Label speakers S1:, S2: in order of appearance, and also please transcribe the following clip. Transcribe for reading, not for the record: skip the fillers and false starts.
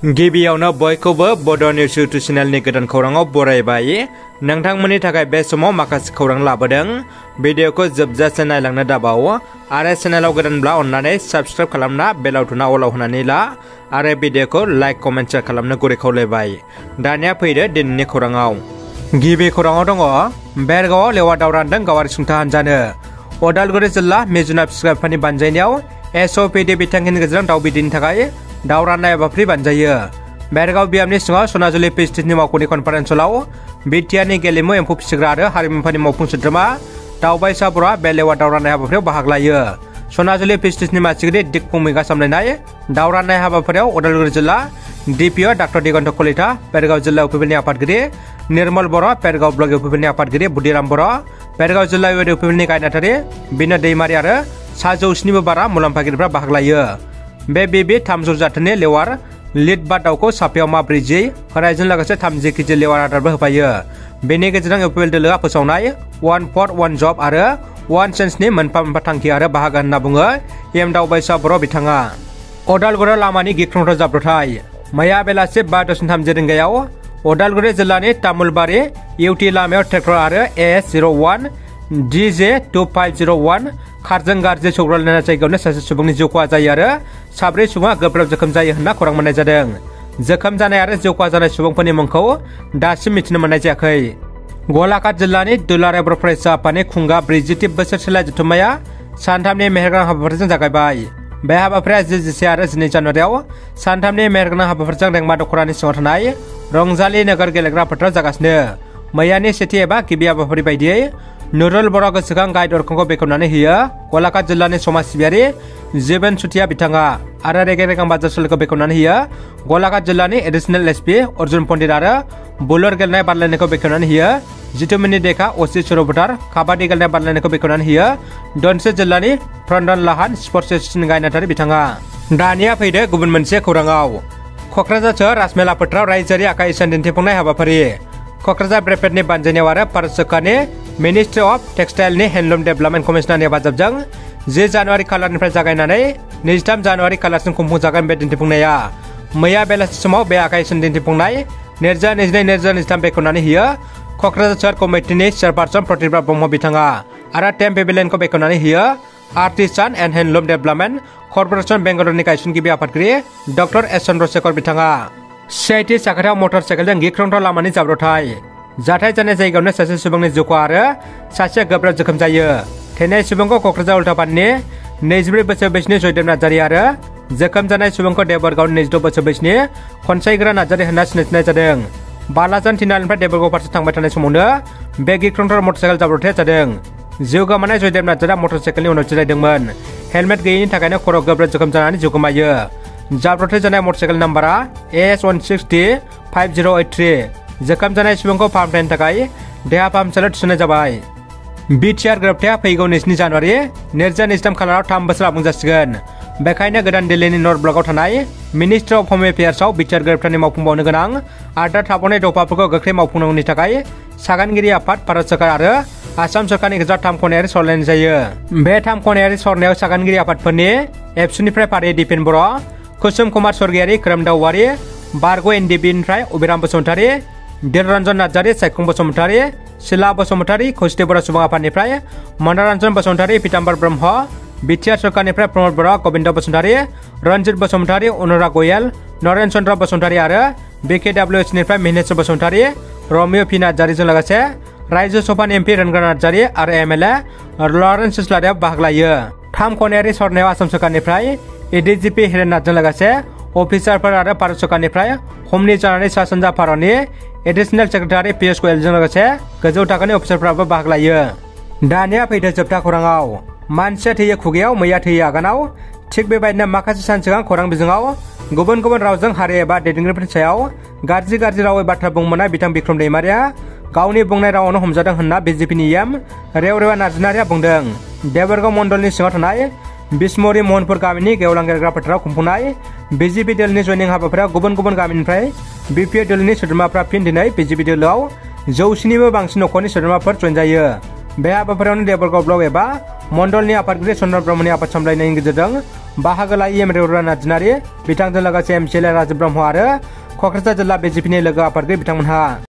S1: गिबियावनो बयखौबो बड' news YouTube चेनेलनि गोदान खौराङाव बरायबाय। नोंथांमोननि थाखाय बे समाव माखासे खौरां लाबोदों। भिडिअखौ जोबजासे नायलांनो दाबाव आरो चेनेलाव गोदानब्ला अन्नानै साबस्क्राइब खालामना बेल आइकनआ अलाव होनानै ला आरो भिडिअखौ लाइक कमेन्ट शेयार खालामनो गुरै खावलायबाय। दानिया फैदो दिनैनि खौराङाव। गिबि खौराङाव दङ बेरगावआव लेवा दाव रानदों गावारि सुंथा हान्जानो। उदालगुरि जिल्ला जुनार फिसिग्रा बिफाननि बानजायनायाव SOPD बिथांखिनि गेजेरजों दाव बिदैनि थाखाय दाव राननाय हाबाफारि बानजायो। बेरगाव बियामनि सिङाव सनाजुलि पिस्टिसनि मावख'नि कनफारेन्स हलाव बिटिआरनि गेलेमु एम्फौ फिसिग्रा आरो हारिमु आफादनि मावफुं सोद्रोमा दावबायसा बर'आ बे लेवा दाव राननाय हाबाफारियाव बाहागो लायो। सनाजुलि पिस्टिसनि मासिगिरि दिगफुं मिगा सामलायनाय दाव राननाय हाबाफारियाव उदालगुरि जिल्ला DPO डाक्टर दिगन्त कलिता, बेरगाव जिल्ला UPPनि आफादगिरि निर्मल बर', बेरगाव ब्लक UPPनि आफादगिरि बुद्धिराम बर', बेरगाव जिल्ला UPPनि गायनाथारि बिनोद दैमारि आरो सा 100निबो बारा मुलाम्फागिरिफ्रा बाहागो लायो। बे BB 300 जाथोनि लेवार लिड बा दाउखौ साफायाव माब्रैजि होनायजों लोगोसे 30 केजि लेवार आदारबो होफायो। बेनि गेजेरजों UPPL दोलोआ फोसावनाय 1 फर्थ 1 जब आरो 1 सेन्सनि मोनफा मोनफा थांखि आरो बाहागो होनना बुङो दावबायसा बर' बिथाङा। उदालगुरि लामानि गिख्रंथाव जाब्रबथाय। मैया बेलासि 5:30 रिंगायाव उदालगुरि जिल्लानि तामुलबारि UT लामायाव ट्रेक्टर आरो AS01 DJ 2501 कारजों गाज्रि सौग्रावलायनाय जायगायावनो सासे सुबुंनि जिउ खहा जायो आरो 7 सुबुङा गोब्राब जोखोम जायो होनना खौरां मोननाय जादों। जोखोम जानाय आरो जिउ खहा जानाय सुबुंफोरनि मुंखौ दासिम मिथिनो मोननाय जायाखै। गलाघाट जिल्लानि दुलाराय बर' फरायसा आफादनि खुंगा 40थि बोसोरसेलाय जथुम्माया सानथामनि मेहेरगोनां हाबाफारिजों जागायबाय। बे हाबाफारिया 11 आरो 12 जानुवारियाव सानथामनि मेहेरगोनां हाबाफारिजों रेंमा दख'रानि सिङाव थानाय रंजालि नोगोर गेलेग्रा फोथाराव जागासिनो। मैयानि सेथि एबा गिबि हाबाफारि बायदियै नुरुल बर' गोसोखां गाइड अरखंखौ बेखेवनानै होयो गलाघाट जिल्लानि समाज सिबियारि जिबन सुथिया बिथाङा आरो रेगे रेगां बाजार सोलोखौ बेखेवनानै होयो गलाघाट जिल्लानि एडिसनेल SP अर्जुन पण्डित आरो बुलुर गेलेनाय बादायलायनायखौ बेखेवनानै होयो जितुमनि देखा OC सुरभटार काबादि गेलेनाय बादायलायनायखौ बेखेवनानै होयो दनसे जिल्लानि फ्रन्डन लाहान स्पर्ट्स एसोसिएशन गायनाथारि बिथाङा। दानिया फैदो गुबुन मोनसे खौराङाव। क'क्राझार सोहोर राजमेला फोथाराव रायजोआरि आखाइ इसान दिन्थिफुंनाय हाबाफारि। क'क्राझार ब्रेफेटनि बानजायनायाव आरो भारत सोरखारनि मिनिस्ट्रि अफ टेक्सटाइलनि हेन्डलुम डेभेलपमेन्ट कमिसनारनि हेफाजाबजों 10 जानुवारि खालारनिफ्राय जागायनानै 23 जानुवारि खालारसिम खुंफुंजागोन बे दिन्थिफुंनाया। मैया बेलासि समाव बे आखाइ इसान दिन्थिफुंनाय 2022-2023 बेखेवनानै होयो क'क्राझार सोहोर कमिटिनि चेयारपारसन प्रतिभा ब्रह्म बिथाङा आरो टेम पेभिलियनखौ बेखेवनानै होयो artisan and handloom development corporation बेंगालुरुनि गायसनगिरि आफादगिरि डक्टर S चन्द्रशेखर बिथाङा। CIT साखाथियाव मटर साइकेलजों गिख्रंथाव लामानि जाब्रबथाय। जाथाय जानाय जायगायावनो सासे सुबुंनि जिउ खहा आरो सासे गोब्राब जोखोम जायो। थैनाय सुबुंखौ क'क्राझार उल्थापानिनि 24 बोसोर बैसोनि जयदेब नार्जारि आरो जोखोम जानाय सुबुंखौ देबरगावनि 26 बोसोर बैसोनि खनसायग्रा नार्जारि होनना सिनायथिनाय जादों। बालाजान तिनालिनिफ्राय देबरगाव फारसे थांबाय थानाय समावनो बे गिख्रंथाव मटर साइकेल जाब्रबथाया जादों। जिउ गोमानाय जयदेब नार्जारिया मटर साइकेलनि उनाव जिरायदोंमोन। हेलमेट गैयैनि थाखायनो खर' गोब्राब जोखोम जानानै जिउ गोमायो। जाब्रबथाय जानाय मटर साइकेल नाम्बारा AS1605083। जोखोम जानाय सुबुंखौ फाहामथायनि थाखाय देहा फाहामसालियाव थिसननाय जाबाय। बिटिआर गोरोबथाया फैगौ 2 जानुवारि 2023 खालाराव 3 बोसोर आबुं जासिगोन। बेखायनो गोदान दिल्लीनि नर्थ ब्लकआव थानाय मिनिस्ट्रि अफ हम एफेयार्सआव बिटिआर गोरोबथानि मावफुंबावनो गोनां आद्रा थाबावनाय दफाफोरखौ गोख्रै मावफुंनांगौनि थाखाय सागानगिरि आफाद, भारत सोरखार आरो आसाम सोरखारनि गेजेराव 3 खनायारि सरलायनाय जायो। बे 3 खनायारि सरनायाव सागानगिरि आफादफोरनि एबसुनिफ्राय फारियै दिपेन बर', कुसुम कुमार स्वर्गियारि, खोरोमदाव औवारि, बारग' NDBनिफ्राय अबिराम बसुमतारि, दिलरन्जन नार्जारि, सायखं बसुमतारि, सिला बसुमतारि, खौसेथि बर' सुबुं आफादनिफ्राय मनरन्जन बसुमतारि, पिताम्बर ब्रह्म, बिटिआर सरकारनिफ्राय प्रमद बर', गबिन्द बसुमतारि, रन्जित बसुमतारि, अनुराग गयेल, नरेन चन्द्र बसुमतारि आरो BKWSनिफ्राय मिहिनेश्वर बसुमतारि, रमिय' पि नार्जारिजों लोगोसे रायजो सभानि MP रोनग्रा नार्जारि आरो MLA लरेन्स सिस्लारिया बाहागो लायो। 3 खनायारि सरनायाव आसाम सोरखारनिफ्राय ADGP हिरेन नाथजों लोगोसे अफिसारफोर आरो भारत सोरखारनिफ्राय हमनि जानानै सा सानजा भारतनि एडिसनेल सेक्रेटारि पीयूष गोयेलजों लोगोसे गोजौ थाखोनि अफिसारफोराबो बाहागो लायो। दानिया फैदो जोबथा खौराङाव। मानसिया थैयो खुगायाव, मैया थैयो आगानाव। थिग बेबायदिनो माखासे सान सिगां खौरां बिजोङाव गुबुन गुबुन रावजों हारि एबा दैदेनगिरिफोरनि सायाव गाज्रि रावै बाथ्रा बुंबोनाय बिथां बिक्रम दैमारिया गावनि बुंनाय रावावनो हमजादों होनना BJPनि रेवरेवा नार्जारिया बुंदों। देबरगाव मण्डलनि सिङाव थानाय बिस्मरि महनपुर गामिनि गेवलां गेलेग्रा फोथाराव खुंफुंनाय BJP दोलनि जयनिं हाबाफारियाव गुबुन गुबुन गामिनिफ्राय BPF दोलनि सोद्रोमाफ्रा फिन दिनै BJP दोलोआव 100निबो बांसिन नखरनि सोद्रोमाफोर जयेन जायो। बे हाबाफारियावनो देबरगाव ब्लक एबा मण्डलनि आफादगिरि चन्द्र ब्रह्मनि आफाद सामलायनायनि गेजेरजों बाहागो लायो एमएलए रुरान नार्जारि बिथांजों लोगोसे एमसिएलए राजु ब्रह्म आरो क'क्राझार जिल्ला बिजेपिनि लोगो आफादगिरि बिथांमोनहा।